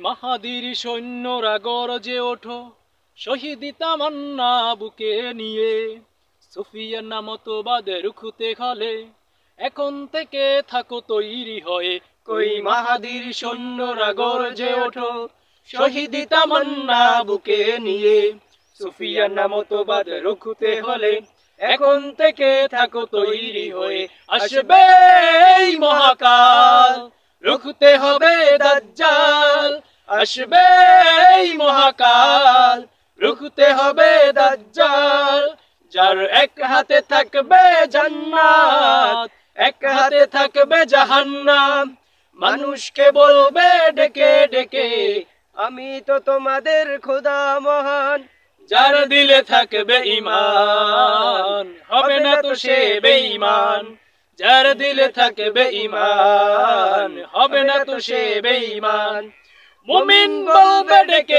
মাহাদির সৈন্যরা গরজে ওঠো, শহীদ তামান্না বুকে নিয়ে। সুফিয়ানা মতবাদের রুখতে হলে এখন থেকে থাকো তৈরি হয়ে। কই মাহাদির সৈন্যরা গরজে ওঠো, শহীদ তামান্না বুকে নিয়ে। সুফিয়ানা মতবাদ রুখতে হলে এখন থেকে থাকো তৈরি হয়ে। আসবে এই মহাকাল, রুখতে হবে দাজ্জাল। আসবে এই মহাকাল, রুখতে হবে দাজ্জাল। যার এক হাতে থাকবে জান্নাত, এক হাতে থাকবে জাহান্নাম। মানুষকে বলবে ডেকে ডেকে, আমি তো তোমাদের খোদা মহান। যার দিলে থাকবে ঈমান, হবে না তো সে বেঈমান। যার দিলে থাকবে ঈমান, হবে না তো সে বেঈমান। মুমিন বলবে ডেকে